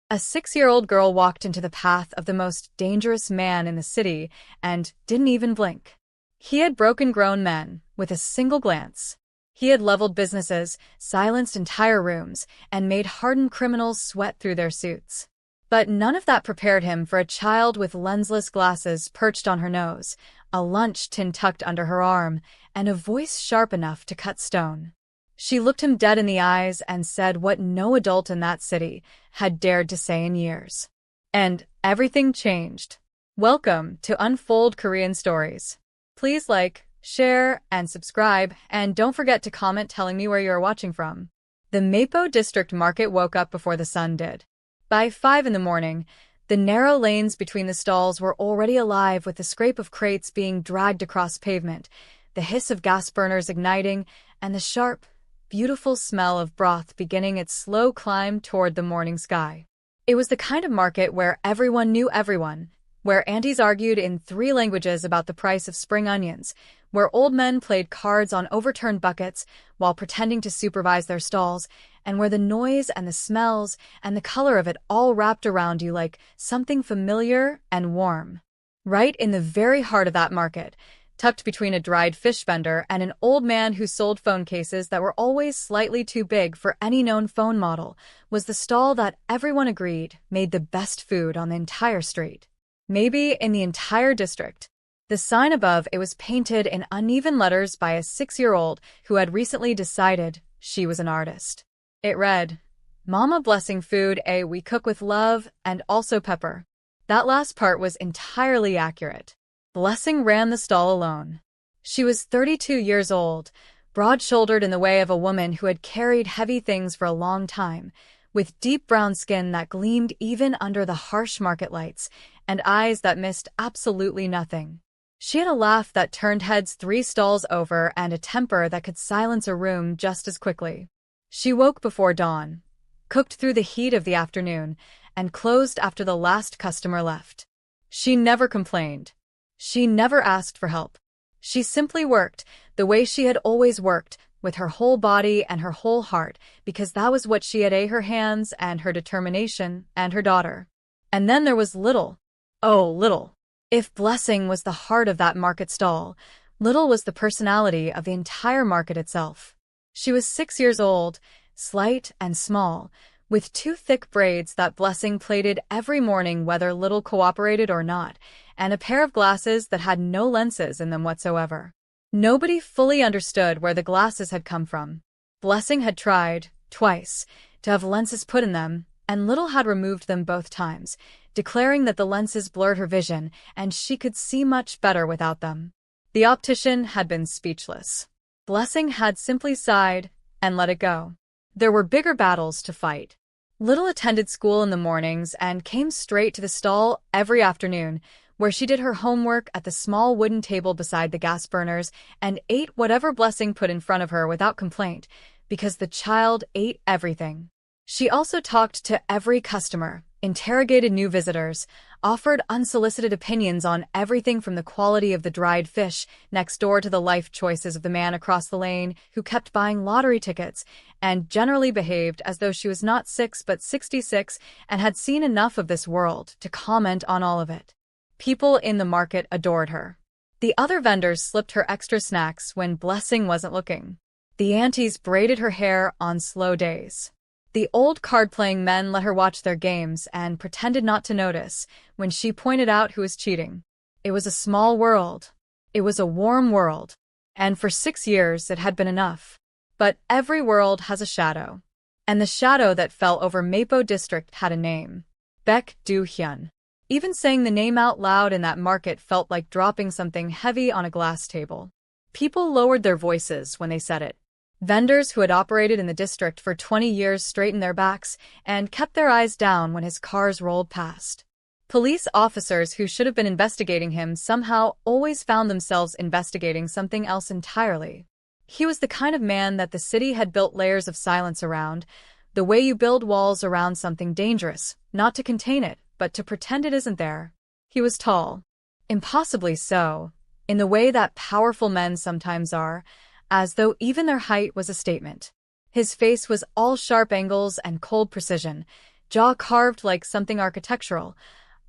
A 6-year-old girl walked into the path of the most dangerous man in the city and didn't even blink. He had broken grown men with a single glance. He had leveled businesses, silenced entire rooms, and made hardened criminals sweat through their suits. But none of that prepared him for a child with lensless glasses perched on her nose, a lunch tin tucked under her arm, and a voice sharp enough to cut stone. She looked him dead in the eyes and said what no adult in that city had dared to say in years. And everything changed. Welcome to Unfold Korean Stories. Please like, share, and subscribe, and don't forget to comment telling me where you are watching from. The Mapo District Market woke up before the sun did. By 5 in the morning, the narrow lanes between the stalls were already alive with the scrape of crates being dragged across pavement, the hiss of gas burners igniting, and the sharp, beautiful smell of broth beginning its slow climb toward the morning sky. It was the kind of market where everyone knew everyone, where aunties argued in 3 languages about the price of spring onions, where old men played cards on overturned buckets while pretending to supervise their stalls, and where the noise and the smells and the color of it all wrapped around you like something familiar and warm. Right in the very heart of that market, tucked between a dried fish vendor and an old man who sold phone cases that were always slightly too big for any known phone model, was the stall that everyone agreed made the best food on the entire street. Maybe in the entire district. The sign above it was painted in uneven letters by a 6-year-old who had recently decided she was an artist. It read, "Mama blessing food we cook with love and also pepper." That last part was entirely accurate. Blessing ran the stall alone. She was 32 years old, broad-shouldered in the way of a woman who had carried heavy things for a long time, with deep brown skin that gleamed even under the harsh market lights, and eyes that missed absolutely nothing. She had a laugh that turned heads 3 stalls over and a temper that could silence a room just as quickly. She woke before dawn, cooked through the heat of the afternoon, and closed after the last customer left. She never complained. She never asked for help. She simply worked, the way she had always worked, with her whole body and her whole heart, because that was what she had her hands and her determination and her daughter. And then there was Little. Oh, Little. If Blessing was the heart of that market stall, Little was the personality of the entire market itself. She was 6 years old, slight and small, with 2 thick braids that Blessing plaited every morning whether Little cooperated or not, and a pair of glasses that had no lenses in them whatsoever. Nobody fully understood where the glasses had come from. Blessing had tried, twice, to have lenses put in them, and Little had removed them both times, declaring that the lenses blurred her vision and she could see much better without them. The optician had been speechless. Blessing had simply sighed and let it go. There were bigger battles to fight. Little attended school in the mornings and came straight to the stall every afternoon, where she did her homework at the small wooden table beside the gas burners and ate whatever Blessing put in front of her without complaint, because the child ate everything. She also talked to every customer, interrogated new visitors, offered unsolicited opinions on everything from the quality of the dried fish next door to the life choices of the man across the lane who kept buying lottery tickets, and generally behaved as though she was not 6 but 66 and had seen enough of this world to comment on all of it. People in the market adored her. The other vendors slipped her extra snacks when Blessing wasn't looking. The aunties braided her hair on slow days. The old card-playing men let her watch their games and pretended not to notice when she pointed out who was cheating. It was a small world. It was a warm world. And for 6 years it had been enough. But every world has a shadow. And the shadow that fell over Mapo District had a name. Baek Do-hyun. Even saying the name out loud in that market felt like dropping something heavy on a glass table. People lowered their voices when they said it. Vendors who had operated in the district for 20 years straightened their backs and kept their eyes down when his cars rolled past. Police officers who should have been investigating him somehow always found themselves investigating something else entirely. He was the kind of man that the city had built layers of silence around, the way you build walls around something dangerous, not to contain it, but to pretend it isn't there. He was tall. Impossibly so, in the way that powerful men sometimes are, as though even their height was a statement. His face was all sharp angles and cold precision, jaw carved like something architectural,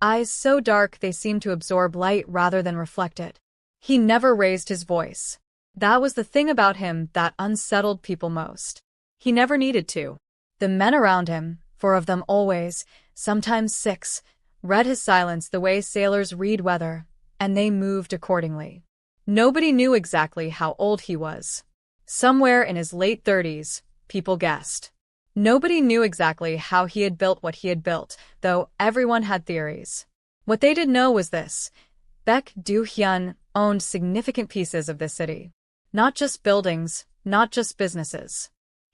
eyes so dark they seemed to absorb light rather than reflect it. He never raised his voice. That was the thing about him that unsettled people most. He never needed to. The men around him, 4 of them always, sometimes 6, read his silence the way sailors read weather, and they moved accordingly. Nobody knew exactly how old he was. Somewhere in his late 30s, people guessed. Nobody knew exactly how he had built what he had built, though everyone had theories. What they did know was this: Baek Do-hyun owned significant pieces of this city. Not just buildings, not just businesses.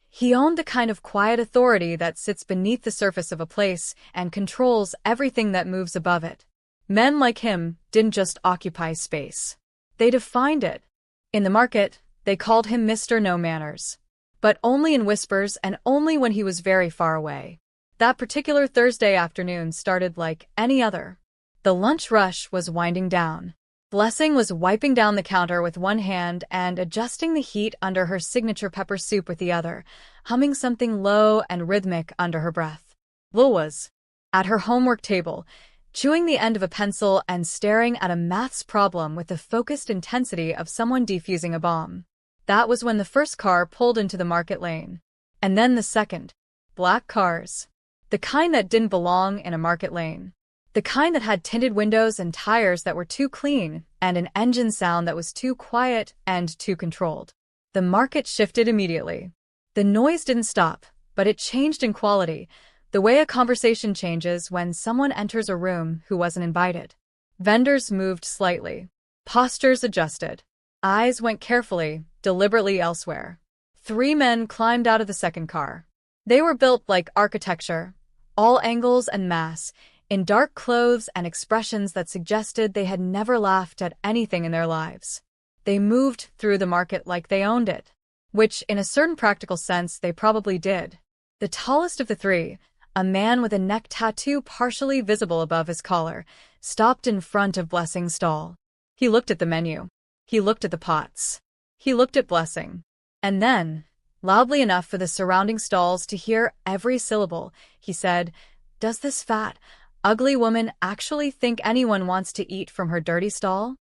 He owned the kind of quiet authority that sits beneath the surface of a place and controls everything that moves above it. Men like him didn't just occupy space. They defined it. In the market, they called him Mr. No Manners. But only in whispers and only when he was very far away. That particular Thursday afternoon started like any other. The lunch rush was winding down. Blessing was wiping down the counter with one hand and adjusting the heat under her signature pepper soup with the other, humming something low and rhythmic under her breath. Lil was at her homework table, chewing the end of a pencil and staring at a maths problem with the focused intensity of someone defusing a bomb. That was when the first car pulled into the market lane. And then the second. Black cars. The kind that didn't belong in a market lane. The kind that had tinted windows and tires that were too clean, and an engine sound that was too quiet and too controlled. The market shifted immediately. The noise didn't stop, but it changed in quality, the way a conversation changes when someone enters a room who wasn't invited. Vendors moved slightly. Postures adjusted. Eyes went carefully, deliberately elsewhere. 3 men climbed out of the second car. They were built like architecture, all angles and mass, in dark clothes and expressions that suggested they had never laughed at anything in their lives. They moved through the market like they owned it, which in a certain practical sense they probably did. The tallest of the 3, a man with a neck tattoo partially visible above his collar, stopped in front of Blessing's stall. He looked at the menu. He looked at the pots. He looked at Blessing. And then, loudly enough for the surrounding stalls to hear every syllable, he said, "Does this fat, ugly woman actually think anyone wants to eat from her dirty stall?"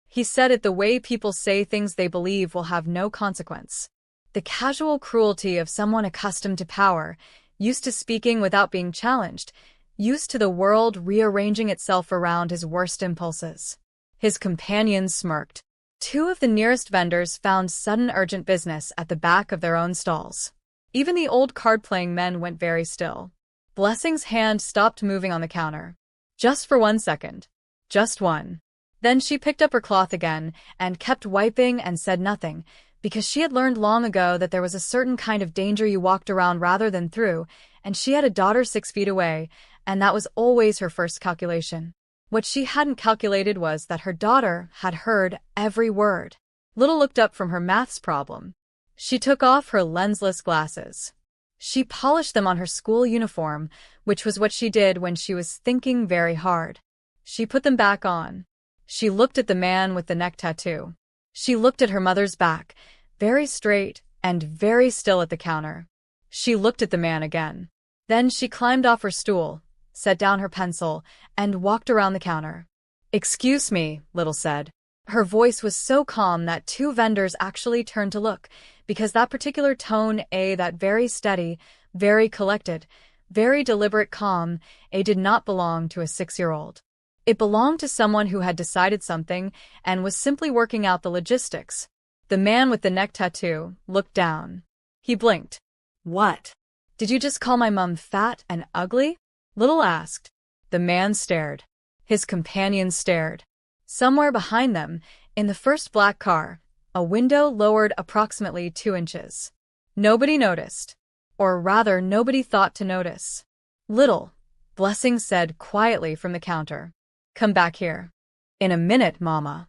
He said it the way people say things they believe will have no consequence. The casual cruelty of someone accustomed to power, used to speaking without being challenged, used to the world rearranging itself around his worst impulses. His companions smirked. 2 of the nearest vendors found sudden urgent business at the back of their own stalls. Even the old card-playing men went very still. Blessing's hand stopped moving on the counter. Just for 1 second. Just one. Then she picked up her cloth again and kept wiping and said nothing, because she had learned long ago that there was a certain kind of danger you walked around rather than through, and she had a daughter 6 feet away, and that was always her first calculation. What she hadn't calculated was that her daughter had heard every word. Little looked up from her maths problem. She took off her lensless glasses. She polished them on her school uniform, which was what she did when she was thinking very hard. She put them back on. She looked at the man with the neck tattoo. She looked at her mother's back, very straight and very still at the counter. She looked at the man again. Then she climbed off her stool, set down her pencil, and walked around the counter. "Excuse me," Little said. Her voice was so calm that 2 vendors actually turned to look, because that particular tone, that very steady, very collected, very deliberate calm, did not belong to a 6-year-old. It belonged to someone who had decided something and was simply working out the logistics. The man with the neck tattoo looked down. He blinked. "What? Did you just call my mom fat and ugly?" Little asked. The man stared. His companions stared. Somewhere behind them, in the first black car, a window lowered approximately 2 inches. Nobody noticed. Or rather, nobody thought to notice. "Little," Blessing said quietly from the counter. "Come back here." "In a minute, Mama."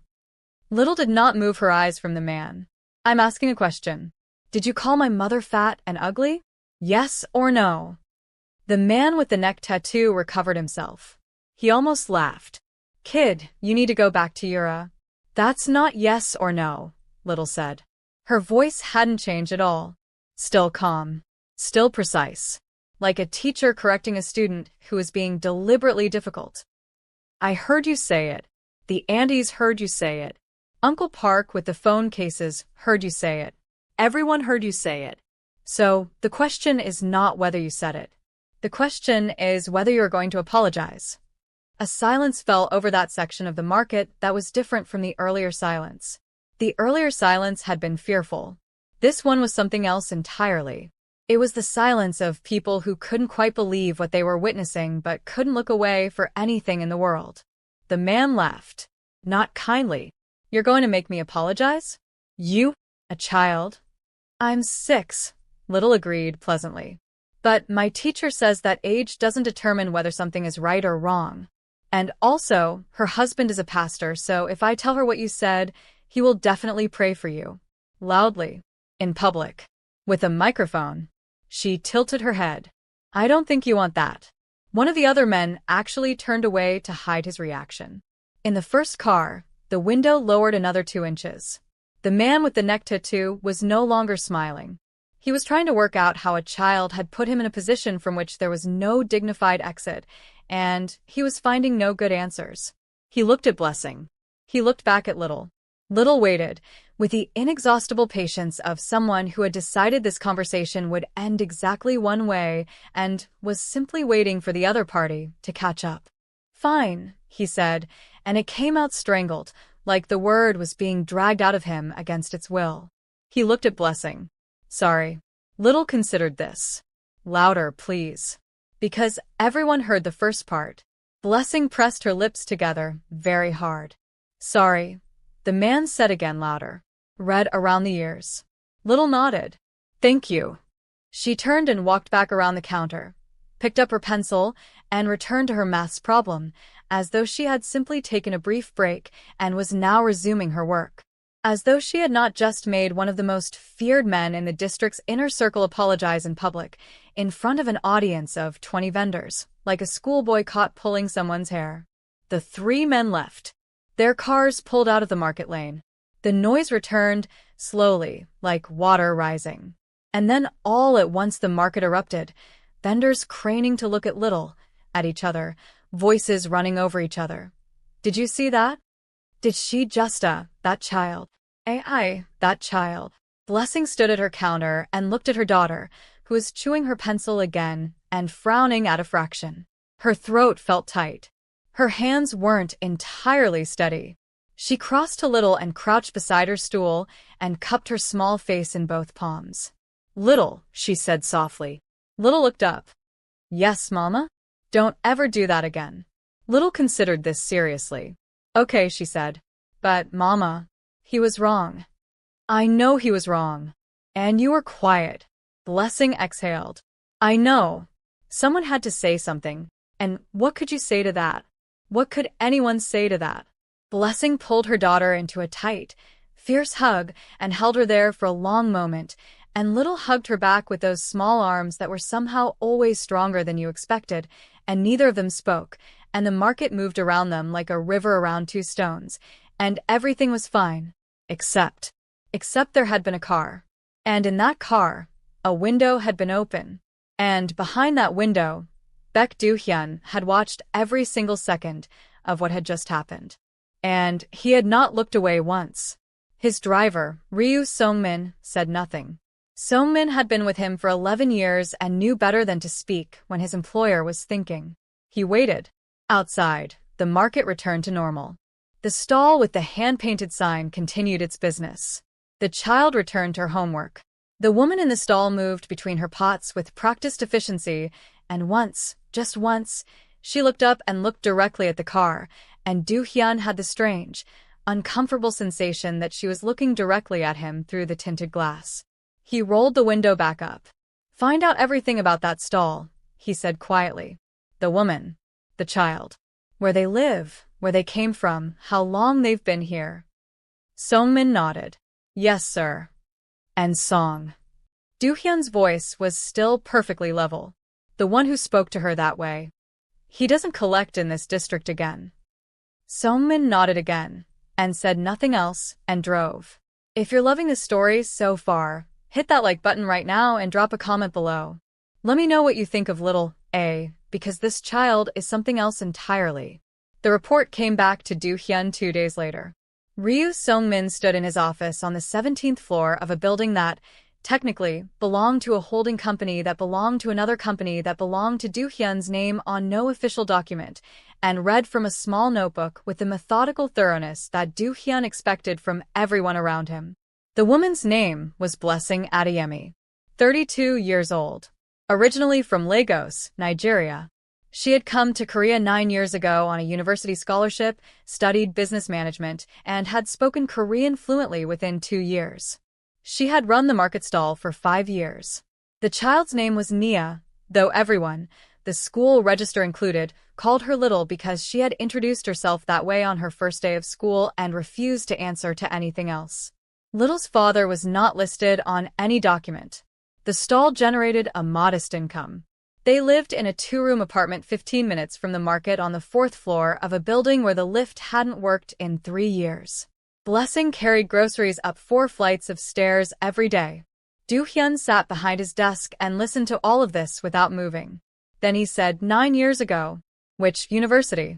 Little did not move her eyes from the man. "I'm asking a question. Did you call my mother fat and ugly? Yes or no?" The man with the neck tattoo recovered himself. He almost laughed. "Kid, you need to go back to your, That's not yes or no," Little said. Her voice hadn't changed at all. Still calm. Still precise. like a teacher correcting a student who is being deliberately difficult. I heard you say it. The Andes heard you say it. Uncle Park with the phone cases heard you say it. Everyone heard you say it. So, the question is not whether you said it. The question is whether you're going to apologize. A silence fell over that section of the market that was different from the earlier silence. The earlier silence had been fearful. This one was something else entirely. It was the silence of people who couldn't quite believe what they were witnessing but couldn't look away for anything in the world. The man laughed. Not kindly. You're going to make me apologize? You? A child? I'm 6, Little agreed pleasantly. But my teacher says that age doesn't determine whether something is right or wrong. And also, her husband is a pastor, so if I tell her what you said, he will definitely pray for you. Loudly. In public. With a microphone. She tilted her head. I don't think you want that. One of the other men actually turned away to hide his reaction. In the first car, the window lowered another 2 inches. The man with the neck tattoo was no longer smiling. He was trying to work out how a child had put him in a position from which there was no dignified exit, and he was finding no good answers. He looked at Blessing. He looked back at Little. Little waited, with the inexhaustible patience of someone who had decided this conversation would end exactly one way and was simply waiting for the other party to catch up. Fine, he said, and it came out strangled, like the word was being dragged out of him against its will. He looked at Blessing. Sorry. Little considered this. Louder, please. Because everyone heard the first part. Blessing pressed her lips together very hard. Sorry. The man said again louder. Red around the ears. Little nodded. Thank you. She turned and walked back around the counter, picked up her pencil, and returned to her maths problem, as though she had simply taken a brief break and was now resuming her work. As though she had not just made one of the most feared men in the district's inner circle apologize in public, in front of an audience of 20 vendors, like a schoolboy caught pulling someone's hair. The 3 men left. Their cars pulled out of the market lane. The noise returned, slowly, like water rising. And then all at once the market erupted, vendors craning to look at Little, at each other, voices running over each other. Did you see that? Did she just, that child? That child. Blessing stood at her counter and looked at her daughter, who was chewing her pencil again and frowning at a fraction. Her throat felt tight. Her hands weren't entirely steady. She crossed to Little and crouched beside her stool and cupped her small face in both palms. Little, she said softly. Little looked up. Yes, Mama? Don't ever do that again. Little considered this seriously. Okay, she said. But, Mama, he was wrong. I know he was wrong. And you were quiet. Blessing exhaled. I know. Someone had to say something. And what could you say to that? What could anyone say to that? Blessing pulled her daughter into a tight, fierce hug and held her there for a long moment, and Little hugged her back with those small arms that were somehow always stronger than you expected, and neither of them spoke, and the market moved around them like a river around 2 stones, and everything was fine. Except there had been a car. And in that car, a window had been open. And behind that window, Baek Do-hyun had watched every single second of what had just happened. And he had not looked away once. His driver, Ryu Song-min, said nothing. Song-min had been with him for 11 years and knew better than to speak when his employer was thinking. He waited. Outside, the market returned to normal. The stall with the hand-painted sign continued its business. The child returned to her homework. The woman in the stall moved between her pots with practiced efficiency, and once, just once, she looked up and looked directly at the car, and Do-hyun had the strange, uncomfortable sensation that she was looking directly at him through the tinted glass. He rolled the window back up. Find out everything about that stall, he said quietly. The woman. The child. Where they live, where they came from, how long they've been here. Song-min nodded. Yes, sir. And Song. Do-hyun's voice was still perfectly level. The one who spoke to her that way. He doesn't collect in this district again. Song-min nodded again, and said nothing else, and drove. If you're loving the story so far, hit that like button right now and drop a comment below. Let me know what you think of little A, because this child is something else entirely. The report came back to Do-hyun 2 days later. Ryu Sung-min stood in his office on the 17th floor of a building that, technically, belonged to a holding company that belonged to another company that belonged to Do-hyun's name on no official document, and read from a small notebook with the methodical thoroughness that Do-hyun expected from everyone around him. The woman's name was Blessing Adeyemi, 32 years old. Originally from Lagos, Nigeria. She had come to Korea 9 years ago on a university scholarship, studied business management, and had spoken Korean fluently within 2 years. She had run the market stall for 5 years. The child's name was Nia, though everyone, the school register included, called her Little because she had introduced herself that way on her first day of school and refused to answer to anything else. Little's father was not listed on any document. The stall generated a modest income. They lived in a 2-room apartment 15 minutes from the market on the 4th floor of a building where the lift hadn't worked in 3 years. Blessing carried groceries up 4 flights of stairs every day. Do-hyun sat behind his desk and listened to all of this without moving. Then he said, 9 years ago. Which university?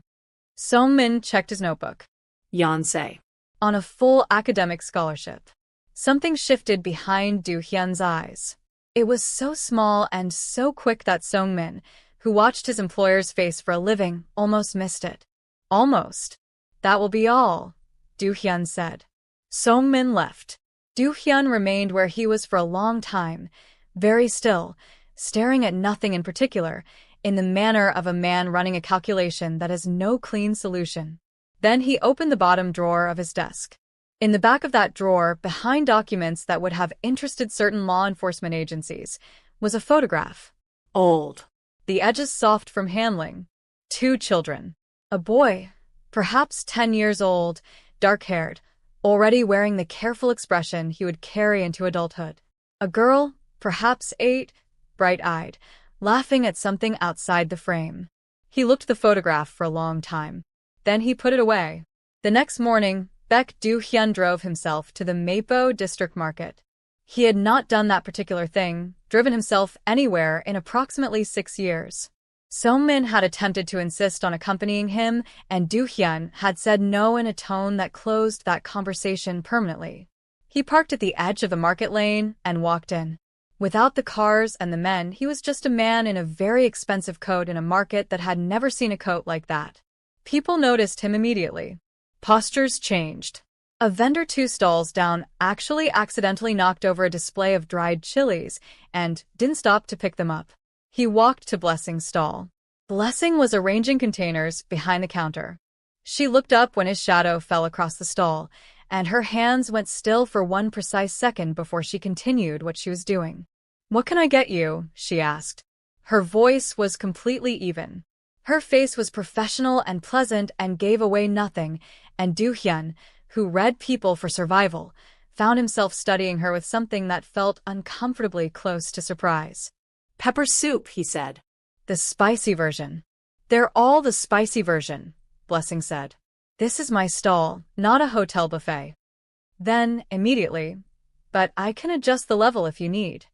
Sung-min checked his notebook. Yonsei. On a full academic scholarship. Something shifted behind Do-hyun's eyes. It was so small and so quick that Sung-min, who watched his employer's face for a living, almost missed it. Almost. That will be all, Do-hyun said. Sung-min left. Do-hyun remained where he was for a long time, very still, staring at nothing in particular, in the manner of a man running a calculation that has no clean solution. Then he opened the bottom drawer of his desk. In the back of that drawer, behind documents that would have interested certain law enforcement agencies, was a photograph. Old. The edges soft from handling. 2 children. A boy, perhaps 10 years old, dark-haired, already wearing the careful expression he would carry into adulthood. A girl, perhaps 8, bright-eyed, laughing at something outside the frame. He looked at the photograph for a long time. Then he put it away. The next morning, Baek Do-hyun drove himself to the Mapo district market. He had not done that particular thing, driven himself anywhere in approximately 6 years. Sung-min had attempted to insist on accompanying him, and Do-hyun had said no in a tone that closed that conversation permanently. He parked at the edge of the market lane and walked in. Without the cars and the men, he was just a man in a very expensive coat in a market that had never seen a coat like that. People noticed him immediately. Postures changed. A vendor 2 stalls down actually accidentally knocked over a display of dried chilies and didn't stop to pick them up. He walked to Blessing's stall. Blessing was arranging containers behind the counter. She looked up when his shadow fell across the stall, and her hands went still for 1 precise second before she continued what she was doing. "What can I get you?" she asked. Her voice was completely even. Her face was professional and pleasant and gave away nothing, and Do-hyun, who read people for survival, found himself studying her with something that felt uncomfortably close to surprise. Pepper soup, he said. The spicy version. They're all the spicy version, Blessing said. This is my stall, not a hotel buffet. Then, immediately, but I can adjust the level if you need.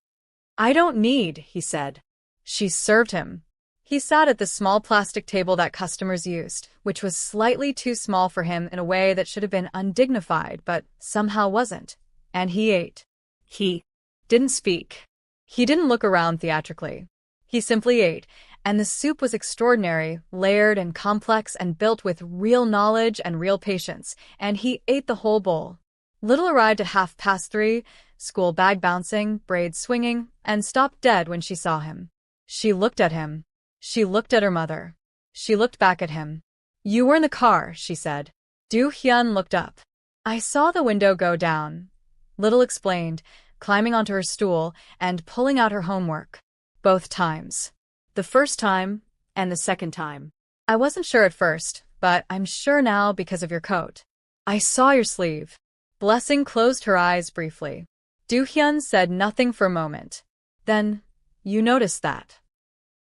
I don't need, he said. She served him. He sat at the small plastic table that customers used, which was slightly too small for him in a way that should have been undignified but somehow wasn't, and he ate. He didn't speak. He didn't look around theatrically. He simply ate, and the soup was extraordinary, layered and complex and built with real knowledge and real patience, and he ate the whole bowl. Little arrived at 3:30, school bag bouncing, braids swinging, and stopped dead when she saw him. She looked at him. She looked at her mother. She looked back at him. You were in the car, she said. Do-hyun looked up. I saw the window go down, Little explained, climbing onto her stool and pulling out her homework. Both times. The first time and the second time. I wasn't sure at first, but I'm sure now because of your coat. I saw your sleeve. Blessing closed her eyes briefly. Do-hyun said nothing for a moment. Then, you noticed that.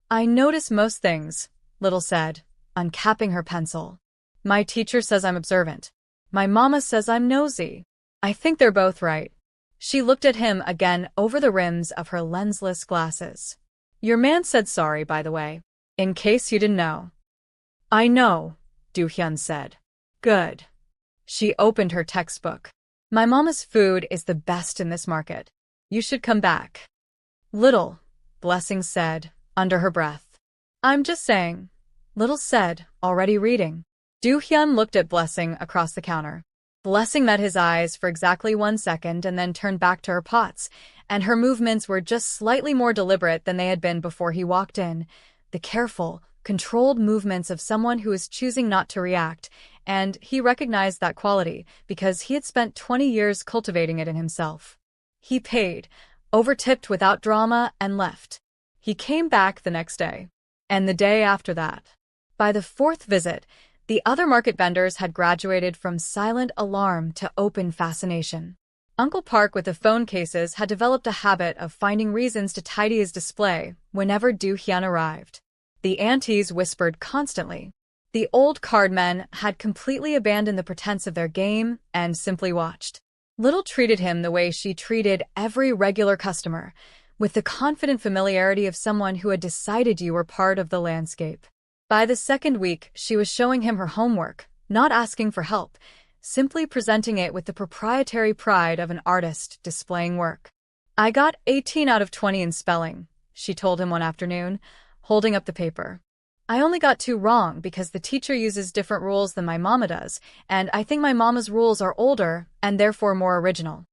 I notice most things, Little said, uncapping her pencil. My teacher says I'm observant. My mama says I'm nosy. I think they're both right. She looked at him again over the rims of her lensless glasses. Your man said sorry, by the way. In case you didn't know. I know, Do-hyun said. Good. She opened her textbook. My mama's food is the best in this market. You should come back. Little, Blessing said, under her breath. I'm just saying. Little said, already reading. Do-hyun looked at Blessing across the counter. Blessing met his eyes for exactly 1 second and then turned back to her pots, and her movements were just slightly more deliberate than they had been before he walked in. The careful, controlled movements of someone who is choosing not to react, and he recognized that quality because he had spent 20 years cultivating it in himself. He paid, overtipped without drama, and left. He came back the next day, and the day after that. By the 4th visit, the other market vendors had graduated from silent alarm to open fascination. Uncle Park with the phone cases had developed a habit of finding reasons to tidy his display whenever Do-hyun arrived. The aunties whispered constantly. The old cardmen had completely abandoned the pretense of their game and simply watched. Little treated him the way she treated every regular customer, with the confident familiarity of someone who had decided you were part of the landscape. By the 2nd week, she was showing him her homework, not asking for help, simply presenting it with the proprietary pride of an artist displaying work. I got 18 out of 20 in spelling, she told him one afternoon, holding up the paper. I only got 2 wrong because the teacher uses different rules than my mama does, and I think my mama's rules are older and therefore more original.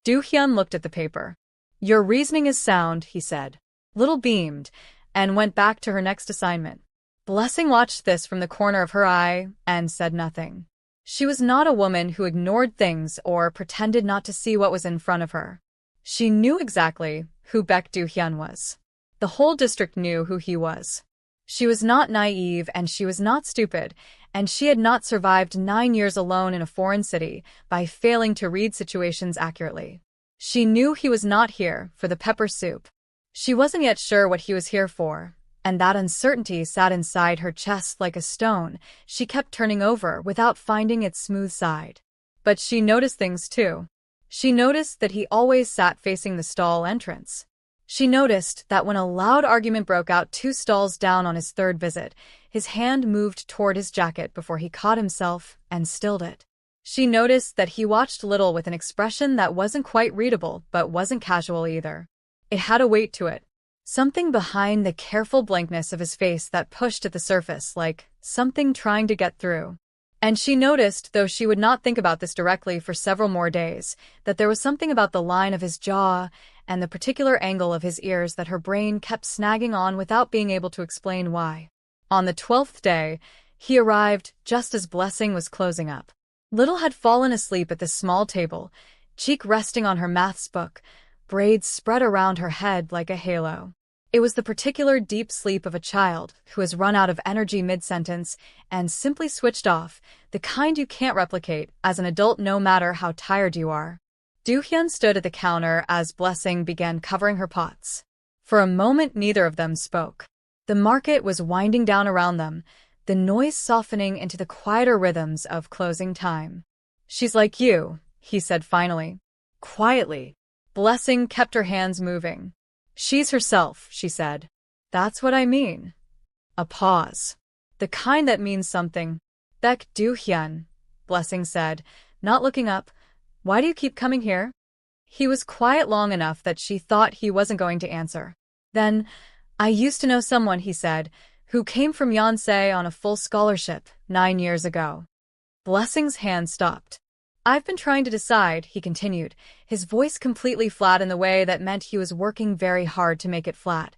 Do-hyun looked at the paper. Your reasoning is sound, he said. Little beamed, and went back to her next assignment. Blessing watched this from the corner of her eye and said nothing. She was not a woman who ignored things or pretended not to see what was in front of her. She knew exactly who Baek Do-hyun was. The whole district knew who he was. She was not naive and she was not stupid, and she had not survived 9 years alone in a foreign city by failing to read situations accurately. She knew he was not here for the pepper soup. She wasn't yet sure what he was here for, and that uncertainty sat inside her chest like a stone she kept turning over without finding its smooth side. But she noticed things too. She noticed that he always sat facing the stall entrance. She noticed that when a loud argument broke out 2 stalls down on his 3rd visit, his hand moved toward his jacket before he caught himself and stilled it. She noticed that he watched Little with an expression that wasn't quite readable but wasn't casual either. It had a weight to it. Something behind the careful blankness of his face that pushed at the surface like something trying to get through. And she noticed, though she would not think about this directly for several more days, that there was something about the line of his jaw and the particular angle of his ears that her brain kept snagging on without being able to explain why. On the 12th day, he arrived just as Blessing was closing up. Little had fallen asleep at the small table, cheek resting on her maths book, braids spread around her head like a halo. It was the particular deep sleep of a child who has run out of energy mid-sentence and simply switched off, the kind you can't replicate as an adult no matter how tired you are. Do-hyun stood at the counter as Blessing began covering her pots. For a moment neither of them spoke. The market was winding down around them, the noise softening into the quieter rhythms of closing time. She's like you, he said finally. Quietly. Blessing kept her hands moving. She's herself, she said. That's what I mean. A pause. The kind that means something. Baek Do-hyun, Blessing said, not looking up. Why do you keep coming here? He was quiet long enough that she thought he wasn't going to answer. Then, I used to know someone, he said, who came from Yonsei on a full scholarship 9 years ago. Blessing's hand stopped. I've been trying to decide, he continued, his voice completely flat in the way that meant he was working very hard to make it flat,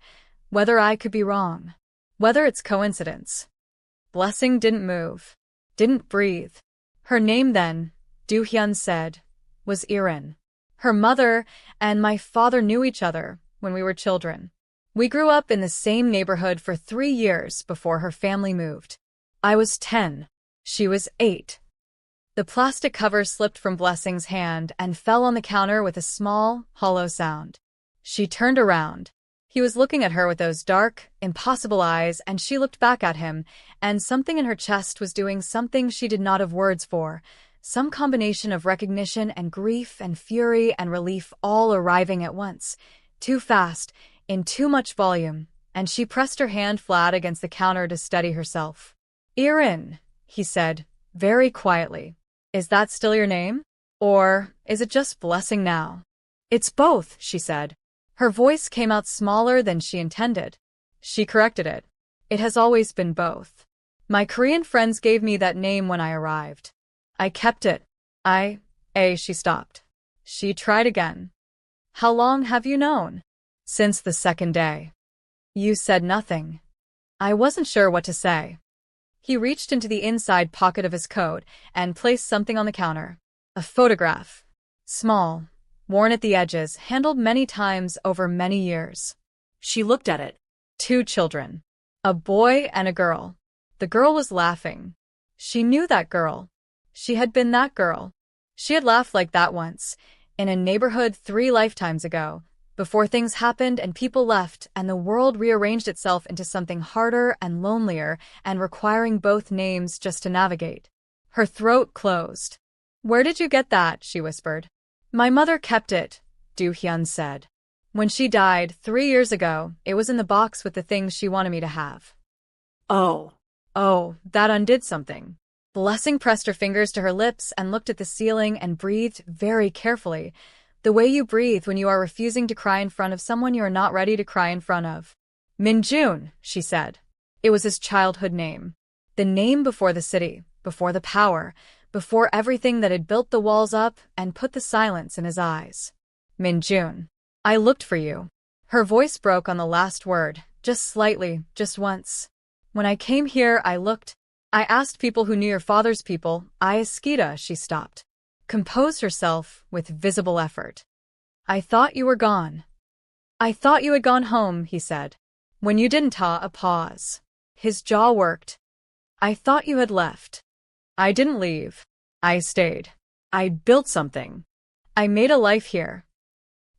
whether I could be wrong, whether it's coincidence. Blessing didn't move, didn't breathe. Her name then, Do-hyun said, was Irin. Her mother and my father knew each other when we were children. We grew up in the same neighborhood for 3 years before her family moved. I was 10. She was 8. The plastic cover slipped from Blessing's hand and fell on the counter with a small, hollow sound. She turned around. He was looking at her with those dark, impossible eyes, and she looked back at him, and something in her chest was doing something she did not have words for, some combination of recognition and grief and fury and relief all arriving at once, too fast, in too much volume, and she pressed her hand flat against the counter to steady herself. "Erin," he said, very quietly. "Is that still your name? Or is it just Blessing now?" "It's both," she said. Her voice came out smaller than she intended. She corrected it. "It has always been both. My Korean friends gave me that name when I arrived. I kept it. She stopped. She tried again. "How long have you known?" "Since the second day." "You said nothing." I wasn't sure what to say. He reached into the inside pocket of his coat and placed something on the counter. A photograph. Small, worn at the edges, handled many times over many years. She looked at it. 2 children. A boy and a girl. The girl was laughing. She knew that girl. She had been that girl. She had laughed like that once, in a neighborhood 3 lifetimes ago, before things happened and people left and the world rearranged itself into something harder and lonelier and requiring both names just to navigate. Her throat closed. "Where did you get that?" she whispered. "My mother kept it," Do-hyun said. "When she died 3 years ago, it was in the box with the things she wanted me to have." Oh. Oh, that undid something. Blessing pressed her fingers to her lips and looked at the ceiling and breathed very carefully, the way you breathe when you are refusing to cry in front of someone you are not ready to cry in front of. "Minjun," she said. It was his childhood name. The name before the city, before the power, before everything that had built the walls up and put the silence in his eyes. "Minjun. I looked for you." Her voice broke on the last word, just slightly, just once. "When I came here, I looked. I asked people who knew your father's people. Skita," she stopped. Composed herself with visible effort. "I thought you were gone." "I thought you had gone home," he said. "When you didn't." A pause. His jaw worked. "I thought you had left." "I didn't leave. I stayed. I built something. I made a life here."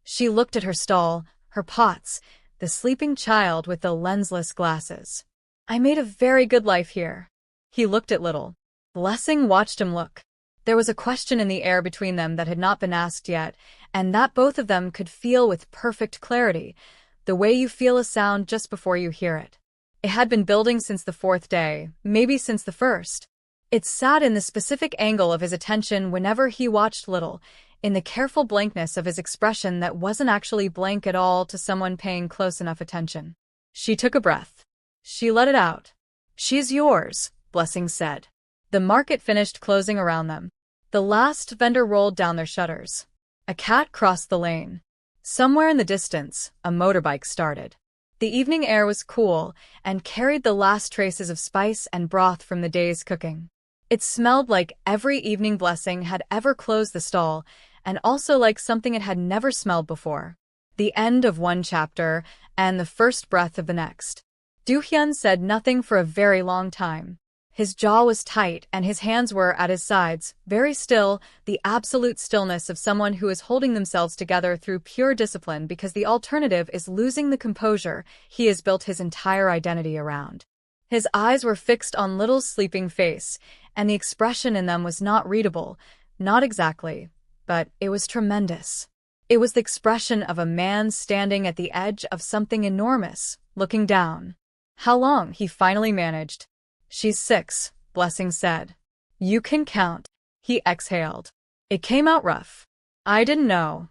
She looked at her stall, her pots, the sleeping child with the lensless glasses. "I made a very good life here." He looked at Little. Blessing watched him look. There was a question in the air between them that had not been asked yet, and that both of them could feel with perfect clarity, the way you feel a sound just before you hear it. It had been building since the 4th day, maybe since the 1st. It sat in the specific angle of his attention whenever he watched Little, in the careful blankness of his expression that wasn't actually blank at all to someone paying close enough attention. She took a breath. She let it out. "She's yours," Blessing said. The market finished closing around them. The last vendor rolled down their shutters. A cat crossed the lane. Somewhere in the distance, a motorbike started. The evening air was cool and carried the last traces of spice and broth from the day's cooking. It smelled like every evening Blessing had ever closed the stall, and also like something it had never smelled before. The end of one chapter and the first breath of the next. Do-hyun said nothing for a very long time. His jaw was tight and his hands were at his sides, very still, the absolute stillness of someone who is holding themselves together through pure discipline because the alternative is losing the composure he has built his entire identity around. His eyes were fixed on Little's sleeping face, and the expression in them was not readable, not exactly, but it was tremendous. It was the expression of a man standing at the edge of something enormous, looking down. "How long?" he finally managed. "She's 6, Blessing said. "You can count." He exhaled. It came out rough. "I didn't know."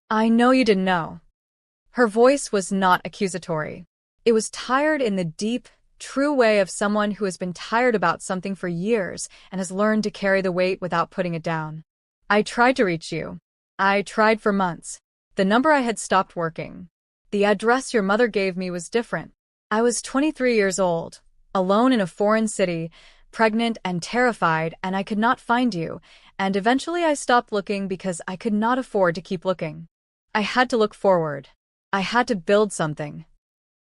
"I know you didn't know." Her voice was not accusatory. It was tired in the deep, true way of someone who has been tired about something for years and has learned to carry the weight without putting it down. "I tried to reach you. I tried for months. The number I had stopped working. The address your mother gave me was different. I was 23 years old. Alone in a foreign city, pregnant and terrified, and I could not find you, and eventually I stopped looking because I could not afford to keep looking. I had to look forward. I had to build something."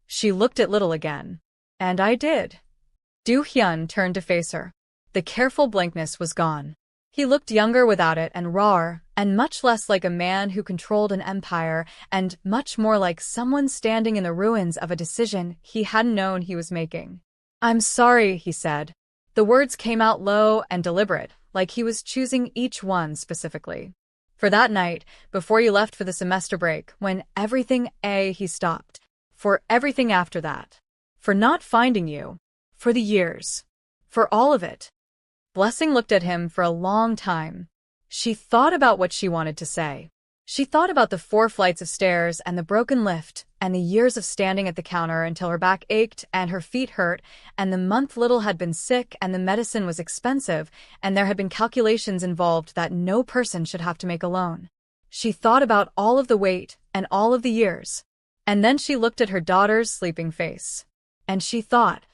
She looked at Little again. "And I did." Do-hyun turned to face her. The careful blankness was gone. He looked younger without it and rawer, and much less like a man who controlled an empire, and much more like someone standing in the ruins of a decision he hadn't known he was making. "I'm sorry," he said. The words came out low and deliberate, like he was choosing each one specifically. "For that night, before you left for the semester break, when everything he stopped. For everything after that. For not finding you. For the years. For all of it. Blessing looked at him for a long time. She thought about what she wanted to say. She thought about the 4 flights of stairs and the broken lift and the years of standing at the counter until her back ached and her feet hurt and the month Little had been sick and the medicine was expensive and there had been calculations involved that no person should have to make alone. She thought about all of the weight and all of the years. And then she looked at her daughter's sleeping face. And she thought,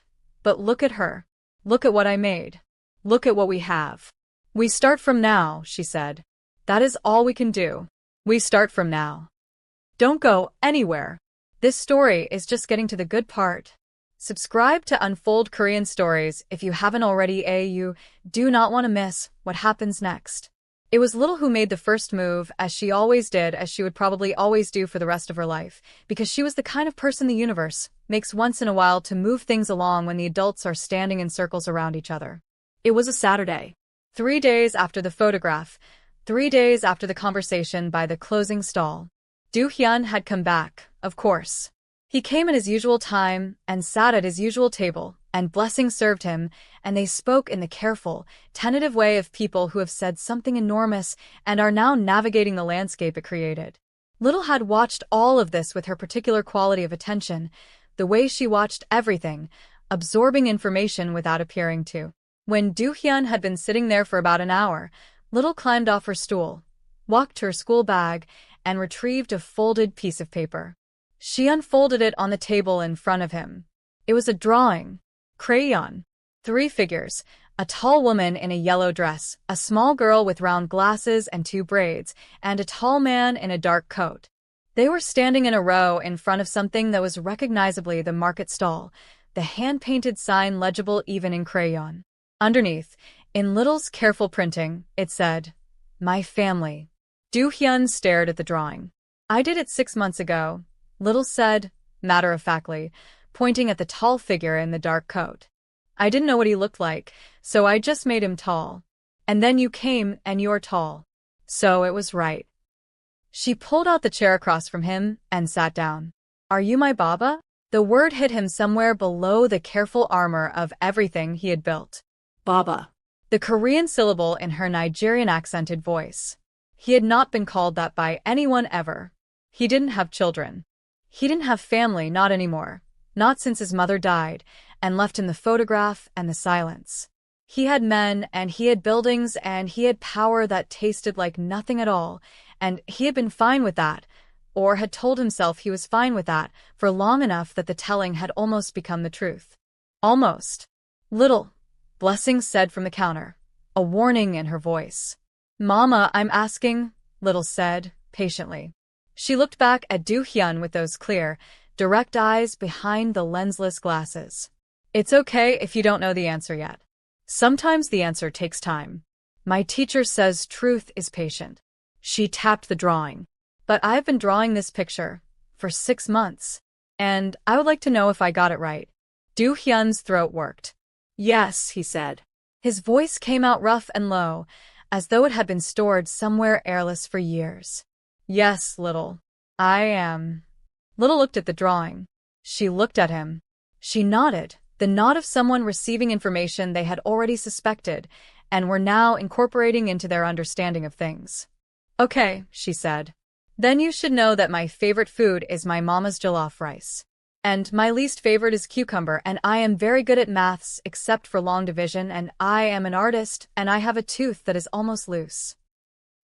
but look at her. Look at what I made. Look at what we have. We start from now, she said. That is all we can do. We start from now. Don't go anywhere. This story is just getting to the good part. Subscribe to Unfold Korean Stories if you haven't already. You do not want to miss what happens next. It was Little who made the first move, as she always did, as she would probably always do for the rest of her life, because she was the kind of person the universe makes once in a while to move things along when the adults are standing in circles around each other. It was a Saturday. 3 days after the photograph, 3 days after the conversation by the closing stall. Do-hyun had come back, of course. He came at his usual time and sat at his usual table, and Blessing served him, and they spoke in the careful, tentative way of people who have said something enormous and are now navigating the landscape it created. Little had watched all of this with her particular quality of attention, the way she watched everything, absorbing information without appearing to. When Do-hyun had been sitting there for about an hour, Little climbed off her stool, walked to her school bag, and retrieved a folded piece of paper. She unfolded it on the table in front of him. It was a drawing. Crayon. 3 figures. A tall woman in a yellow dress, a small girl with round glasses and 2 braids, and a tall man in a dark coat. They were standing in a row in front of something that was recognizably the market stall, the hand-painted sign legible even in crayon. Underneath, in Little's careful printing, it said, "My family." Do-hyun stared at the drawing. "I did it 6 months ago," Little said, matter-of-factly, pointing at the tall figure in the dark coat. "I didn't know what he looked like, so I just made him tall. And then you came and you're tall. So it was right." She pulled out the chair across from him and sat down. "Are you my Baba?" The word hit him somewhere below the careful armor of everything he had built. Baba. The Korean syllable in her Nigerian accented voice. He had not been called that by anyone ever. He didn't have children. He didn't have family, not anymore. Not since his mother died, and left him the photograph and the silence. He had men, and he had buildings, and he had power that tasted like nothing at all, and he had been fine with that, or had told himself he was fine with that, for long enough that the telling had almost become the truth. Almost. "Little," Blessing said from the counter, a warning in her voice. "Mama, I'm asking," Little said, patiently. She looked back at Do-hyun with those clear, direct eyes behind the lensless glasses. "It's okay if you don't know the answer yet. Sometimes the answer takes time. My teacher says truth is patient." She tapped the drawing. "But I've been drawing this picture for 6 months, and I would like to know if I got it right." Do-hyun's throat worked. "Yes," he said. His voice came out rough and low, as though it had been stored somewhere airless for years. "Yes, Little. I am." Little looked at the drawing. She looked at him. She nodded, the nod of someone receiving information they had already suspected, and were now incorporating into their understanding of things. "Okay," she said. "Then you should know that my favorite food is my mama's jollof rice. And my least favorite is cucumber, and I am very good at maths except for long division, and I am an artist, and I have a tooth that is almost loose."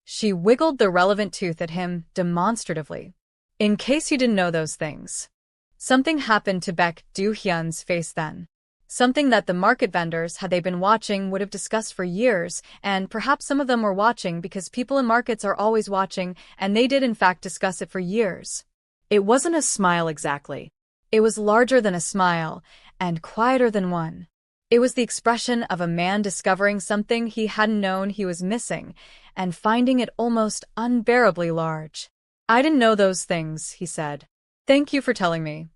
She wiggled the relevant tooth at him demonstratively. "In case you didn't know those things." Something happened to Baek Do-hyun's face then. Something that the market vendors, had they been watching, would have discussed for years, and perhaps some of them were watching because people in markets are always watching, and they did in fact discuss it for years. It wasn't a smile exactly. It was larger than a smile, and quieter than one. It was the expression of a man discovering something he hadn't known he was missing, and finding it almost unbearably large. "I didn't know those things," he said. "Thank you for telling me."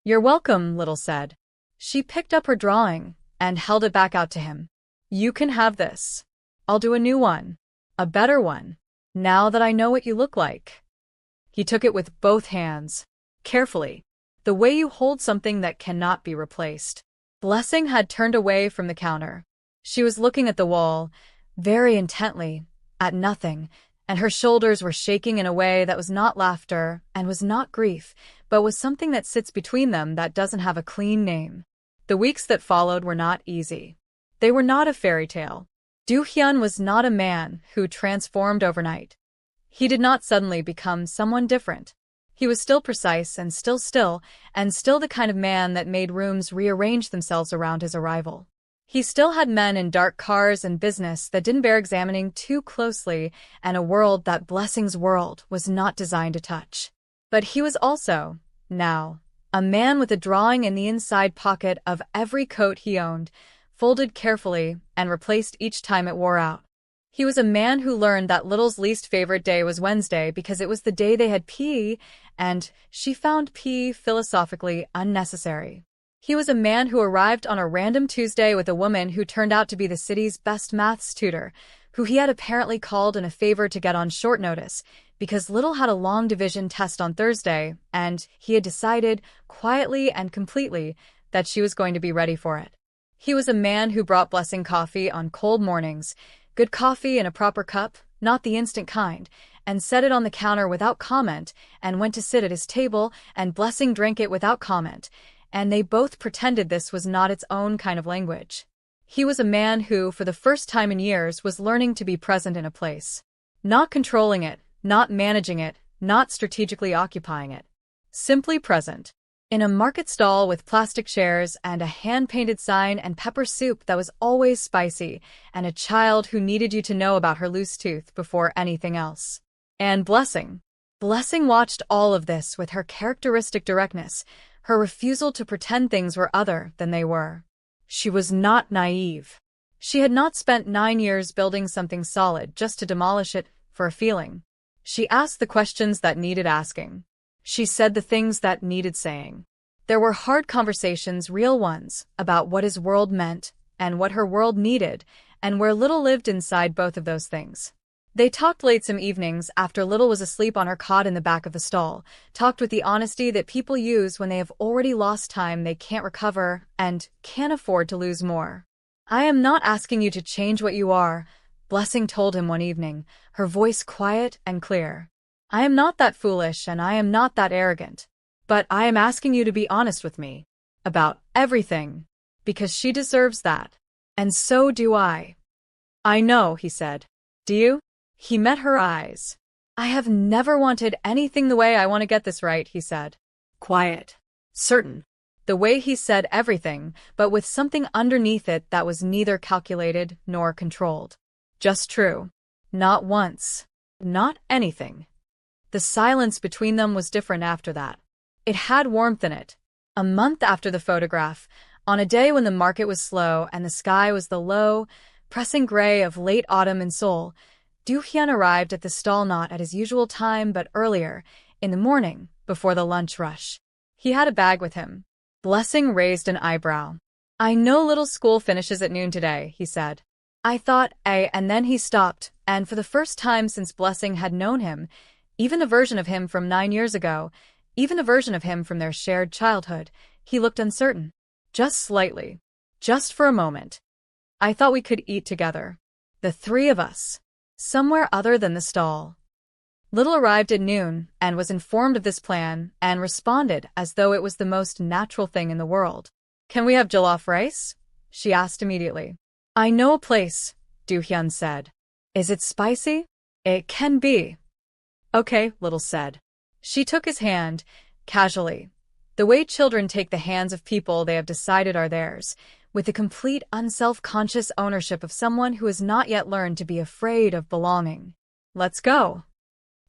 "You're welcome," Little said. She picked up her drawing, and held it back out to him. "You can have this. I'll do a new one. A better one. Now that I know what you look like." He took it with both hands. Carefully. The way you hold something that cannot be replaced. Blessing had turned away from the counter. She was looking at the wall, very intently, at nothing, and her shoulders were shaking in a way that was not laughter and was not grief, but was something that sits between them that doesn't have a clean name. The weeks that followed were not easy. They were not a fairy tale. Do-hyun was not a man who transformed overnight. He did not suddenly become someone different. He was still precise and still the kind of man that made rooms rearrange themselves around his arrival. He still had men in dark cars and business that didn't bear examining too closely, and a world that Blessing's world was not designed to touch. But he was also, now, a man with a drawing in the inside pocket of every coat he owned, folded carefully and replaced each time it wore out. He was a man who learned that Little's least favorite day was Wednesday because it was the day they had PE, and she found PE philosophically unnecessary. He was a man who arrived on a random Tuesday with a woman who turned out to be the city's best maths tutor, who he had apparently called in a favor to get on short notice, because Little had a long division test on Thursday, and he had decided, quietly and completely, that she was going to be ready for it. He was a man who brought Blessing coffee on cold mornings, good coffee in a proper cup, not the instant kind, and set it on the counter without comment, and went to sit at his table, and Blessing drank it without comment, and they both pretended this was not its own kind of language. He was a man who, for the first time in years, was learning to be present in a place. Not controlling it, not managing it, not strategically occupying it. Simply present. In a market stall with plastic chairs and a hand-painted sign and pepper soup that was always spicy, and a child who needed you to know about her loose tooth before anything else. And Blessing. Blessing watched all of this with her characteristic directness, her refusal to pretend things were other than they were. She was not naive. She had not spent 9 years building something solid just to demolish it for a feeling. She asked the questions that needed asking. She said the things that needed saying. There were hard conversations, real ones, about what his world meant and what her world needed, and where Little lived inside both of those things. They talked late some evenings after Little was asleep on her cot in the back of the stall, talked with the honesty that people use when they have already lost time they can't recover and can't afford to lose more. "I am not asking you to change what you are," Blessing told him one evening, her voice quiet and clear. "I am not that foolish and I am not that arrogant. But I am asking you to be honest with me. About everything. Because she deserves that. And so do I." "I know," he said. "Do you?" He met her eyes. "I have never wanted anything the way I want to get this right," he said. Quiet. Certain. The way he said everything, but with something underneath it that was neither calculated nor controlled. Just true. Not once. Not anything. The silence between them was different after that. It had warmth in it. A month after the photograph, on a day when the market was slow and the sky was the low, pressing gray of late autumn in Seoul, Do-hyun arrived at the stall not at his usual time but earlier, in the morning, before the lunch rush. He had a bag with him. Blessing raised an eyebrow. "I know Little's school finishes at noon today," he said. "I thought, and then he stopped, and for the first time since Blessing had known him, even the version of him from 9 years ago, even a version of him from their shared childhood, he looked uncertain. Just slightly. Just for a moment. "I thought we could eat together. The three of us. Somewhere other than the stall." Little arrived at noon and was informed of this plan and responded as though it was the most natural thing in the world. "Can we have jollof rice?" she asked immediately. "I know a place," Do-hyun said. "Is it spicy?" "It can be." "Okay," Little said. She took his hand, casually, the way children take the hands of people they have decided are theirs, with the complete unself-conscious ownership of someone who has not yet learned to be afraid of belonging. "Let's go."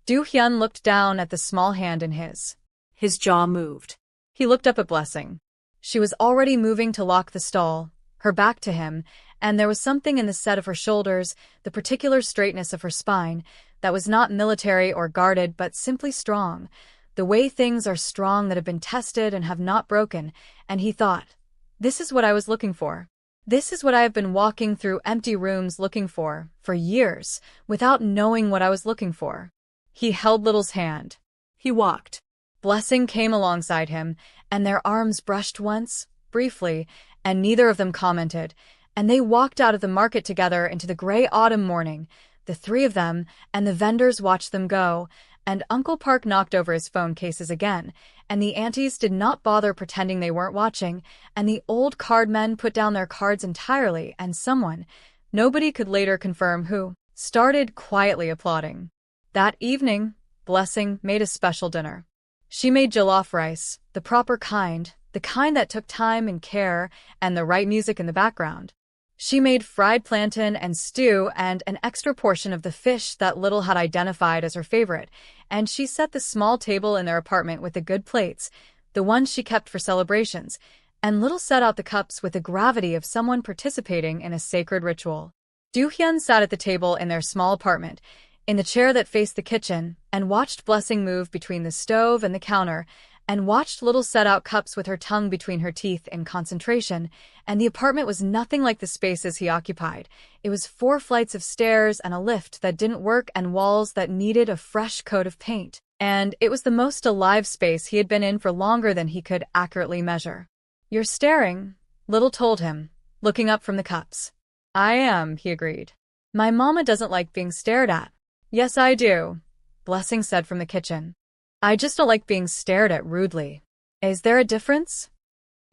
Do-hyun looked down at the small hand in his. His jaw moved. He looked up at Blessing. She was already moving to lock the stall, her back to him, and there was something in the set of her shoulders, the particular straightness of her spine, that was not military or guarded but simply strong, the way things are strong that have been tested and have not broken, and he thought, "This is what I was looking for. This is what I have been walking through empty rooms looking for years, without knowing what I was looking for." He held Little's hand. He walked. Blessing came alongside him, and their arms brushed once, briefly, and neither of them commented, and they walked out of the market together into the gray autumn morning, the three of them, and the vendors watched them go, and Uncle Park knocked over his phone cases again, and the aunties did not bother pretending they weren't watching, and the old card men put down their cards entirely, and someone, nobody could later confirm who, started quietly applauding. That evening, Blessing made a special dinner. She made jollof rice, the proper kind, the kind that took time and care, and the right music in the background. She made fried plantain and stew and an extra portion of the fish that Little had identified as her favorite, and she set the small table in their apartment with the good plates, the ones she kept for celebrations, and Little set out the cups with the gravity of someone participating in a sacred ritual. Do-hyun sat at the table in their small apartment, in the chair that faced the kitchen, and watched Blessing move between the stove and the counter, and watched Little set out cups with her tongue between her teeth in concentration, and the apartment was nothing like the spaces he occupied. It was 4 flights of stairs and a lift that didn't work and walls that needed a fresh coat of paint. And it was the most alive space he had been in for longer than he could accurately measure. "You're staring," Little told him, looking up from the cups. "I am," he agreed. "My mama doesn't like being stared at." "Yes, I do," Blessing said from the kitchen. "I just don't like being stared at rudely." "Is there a difference?"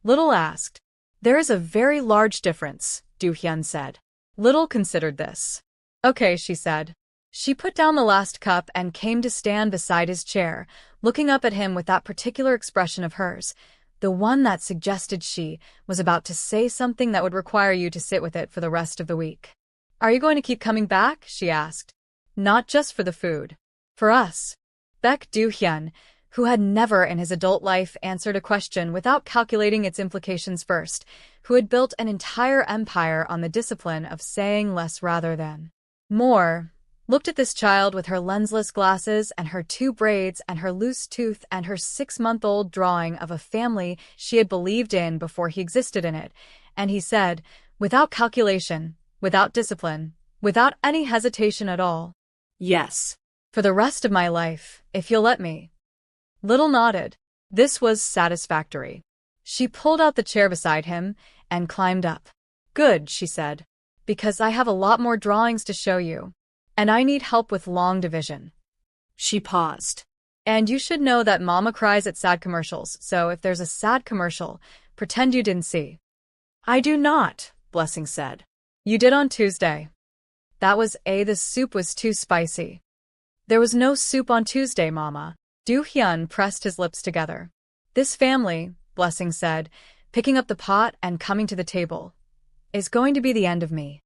Little asked. "There is a very large difference," Do-hyun said. Little considered this. "Okay," she said. She put down the last cup and came to stand beside his chair, looking up at him with that particular expression of hers, the one that suggested she was about to say something that would require you to sit with it for the rest of the week. "Are you going to keep coming back?" she asked. "Not just for the food. For us." Baek Do-hyun, who had never in his adult life answered a question without calculating its implications first, who had built an entire empire on the discipline of saying less rather than more, looked at this child with her lensless glasses and her 2 braids and her loose tooth and her 6-month-old drawing of a family she had believed in before he existed in it, and he said, without calculation, without discipline, without any hesitation at all, "Yes. For the rest of my life, if you'll let me." Little nodded. This was satisfactory. She pulled out the chair beside him and climbed up. "Good," she said, "because I have a lot more drawings to show you. And I need help with long division." She paused. "And you should know that Mama cries at sad commercials, so if there's a sad commercial, pretend you didn't see." "I do not," Blessing said. "You did on Tuesday." "That was the soup was too spicy." "There was no soup on Tuesday, Mama." Do-hyun pressed his lips together. "This family," Blessing said, picking up the pot and coming to the table, "is going to be the end of me."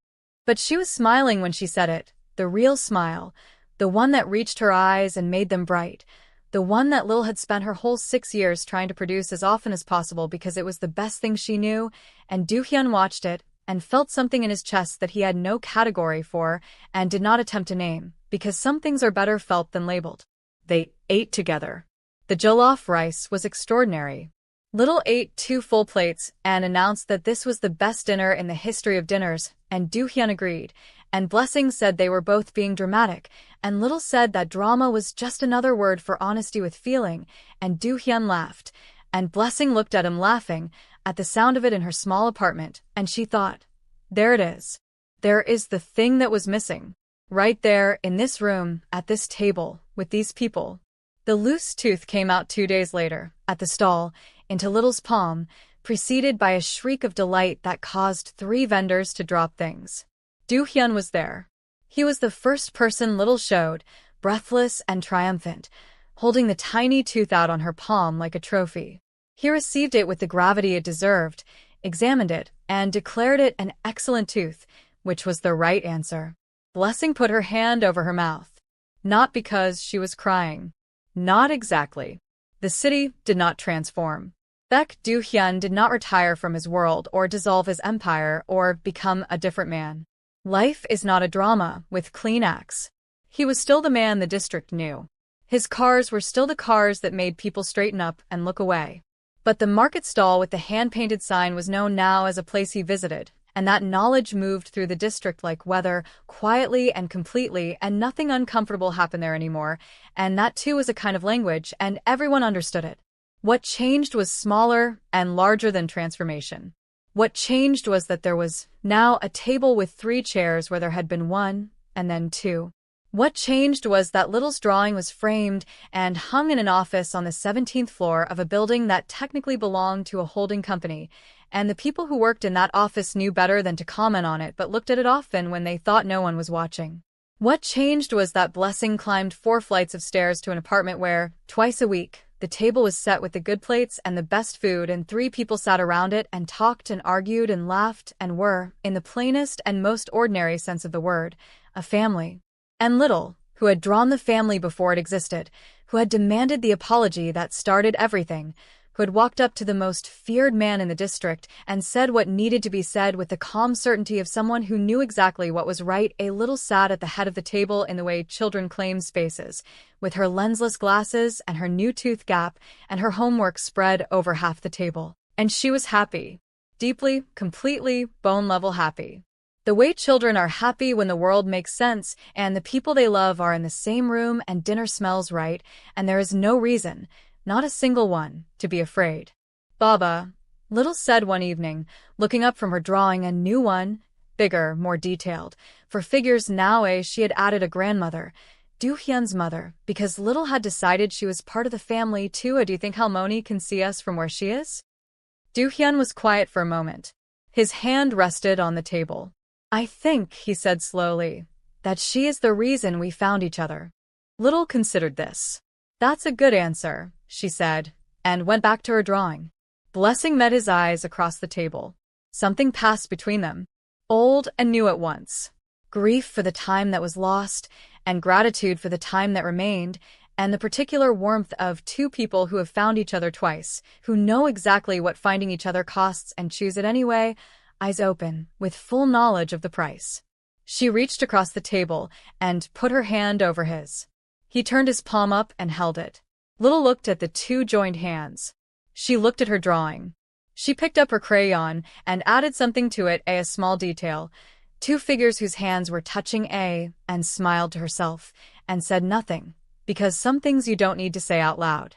But she was smiling when she said it, the real smile, the one that reached her eyes and made them bright, the one that Lil had spent her whole 6 years trying to produce as often as possible because it was the best thing she knew, and Do-hyun watched it and felt something in his chest that he had no category for and did not attempt to name, because some things are better felt than labeled. They ate together. The jollof rice was extraordinary. Little ate 2 full plates and announced that this was the best dinner in the history of dinners, and Do-hyun agreed, and Blessing said they were both being dramatic, and Little said that drama was just another word for honesty with feeling, and Do-hyun laughed, and Blessing looked at him laughing, at the sound of it in her small apartment, and she thought, there it is. There is the thing that was missing. Right there, in this room, at this table, with these people. The loose tooth came out 2 days later, at the stall, into Little's palm, preceded by a shriek of delight that caused 3 vendors to drop things. Do-hyun was there. He was the first person Little showed, breathless and triumphant, holding the tiny tooth out on her palm like a trophy. He received it with the gravity it deserved, examined it, and declared it an excellent tooth, which was the right answer. Blessing put her hand over her mouth. Not because she was crying. Not exactly. The city did not transform. Baek Do-hyun did not retire from his world or dissolve his empire or become a different man. Life is not a drama with clean acts. He was still the man the district knew. His cars were still the cars that made people straighten up and look away. But the market stall with the hand-painted sign was known now as a place he visited, and that knowledge moved through the district like weather, quietly and completely, and nothing uncomfortable happened there anymore, and that too was a kind of language, and everyone understood it. What changed was smaller and larger than transformation. What changed was that there was now a table with 3 chairs where there had been 1, and then 2. What changed was that Little's drawing was framed and hung in an office on the 17th floor of a building that technically belonged to a holding company, and the people who worked in that office knew better than to comment on it but looked at it often when they thought no one was watching. What changed was that Blessing climbed 4 flights of stairs to an apartment where, twice a week, the table was set with the good plates and the best food, and 3 people sat around it and talked and argued and laughed and were, in the plainest and most ordinary sense of the word, a family. And Little, who had drawn the family before it existed, who had demanded the apology that started everything, who had walked up to the most feared man in the district and said what needed to be said with the calm certainty of someone who knew exactly what was right, a Little sat at the head of the table in the way children claim spaces, with her lensless glasses and her new tooth gap and her homework spread over half the table. And she was happy. Deeply, completely, bone-level happy. The way children are happy when the world makes sense and the people they love are in the same room and dinner smells right, and there is no reason, not a single one, to be afraid. "Baba," Little said one evening, looking up from her drawing a new one, bigger, more detailed. For figures now, she had added a grandmother, Do-hyun's mother, because Little had decided she was part of the family too. Do you think Halmoni can see us from where she is? Do-hyun was quiet for a moment. His hand rested on the table. "I think," he said slowly, "that she is the reason we found each other." Little considered this. "That's a good answer," she said, and went back to her drawing. Blessing met his eyes across the table. Something passed between them, old and new at once. Grief for the time that was lost, and gratitude for the time that remained, and the particular warmth of 2 people who have found each other twice, who know exactly what finding each other costs and choose it anyway, eyes open, with full knowledge of the price. She reached across the table and put her hand over his. He turned his palm up and held it. Little looked at the 2 joined hands. She looked at her drawing. She picked up her crayon and added something to it, a small detail. 2 figures whose hands were touching, and smiled to herself, and said nothing, because some things you don't need to say out loud.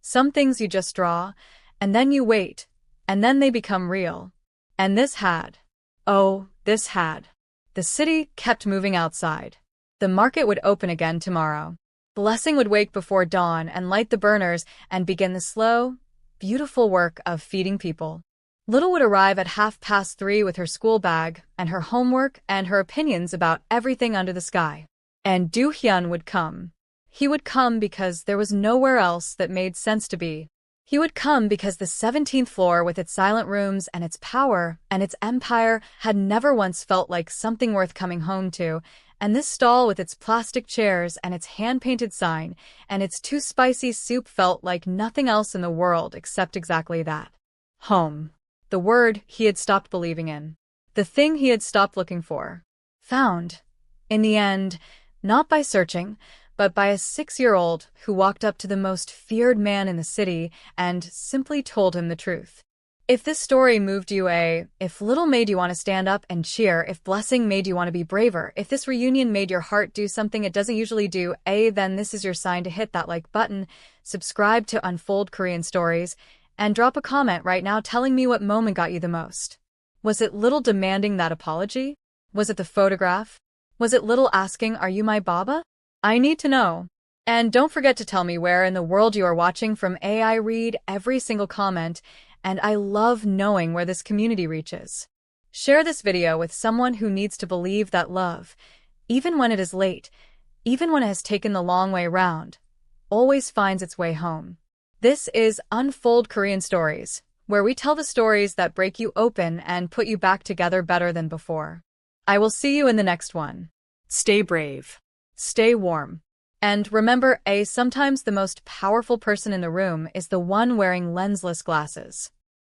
Some things you just draw, and then you wait, and then they become real. And this had. The city kept moving outside. The market would open again tomorrow. Blessing would wake before dawn and light the burners and begin the slow, beautiful work of feeding people. Little would arrive at 3:30 with her school bag and her homework and her opinions about everything under the sky. And Do-hyun would come. He would come because there was nowhere else that made sense to be. He would come because the 17th floor with its silent rooms and its power and its empire had never once felt like something worth coming home to, and this stall with its plastic chairs and its hand-painted sign and its too spicy soup felt like nothing else in the world except exactly that. Home. The word he had stopped believing in. The thing he had stopped looking for. Found. In the end, not by searching, but by a 6-year-old who walked up to the most feared man in the city and simply told him the truth. If this story moved you, if Little made you want to stand up and cheer, if Blessing made you want to be braver, if this reunion made your heart do something it doesn't usually do, then this is your sign to hit that like button, subscribe to Unfold Korean Stories, and drop a comment right now telling me what moment got you the most. Was it Little demanding that apology? Was it the photograph? Was it Little asking, "Are you my Baba?" I need to know. And don't forget to tell me where in the world you are watching from. I read every single comment, and I love knowing where this community reaches. Share this video with someone who needs to believe that love, even when it is late, even when it has taken the long way round, always finds its way home. This is Unfold Korean Stories, where we tell the stories that break you open and put you back together better than before. I will see you in the next one. Stay brave. Stay warm. And remember, sometimes the most powerful person in the room is the one wearing lensless glasses.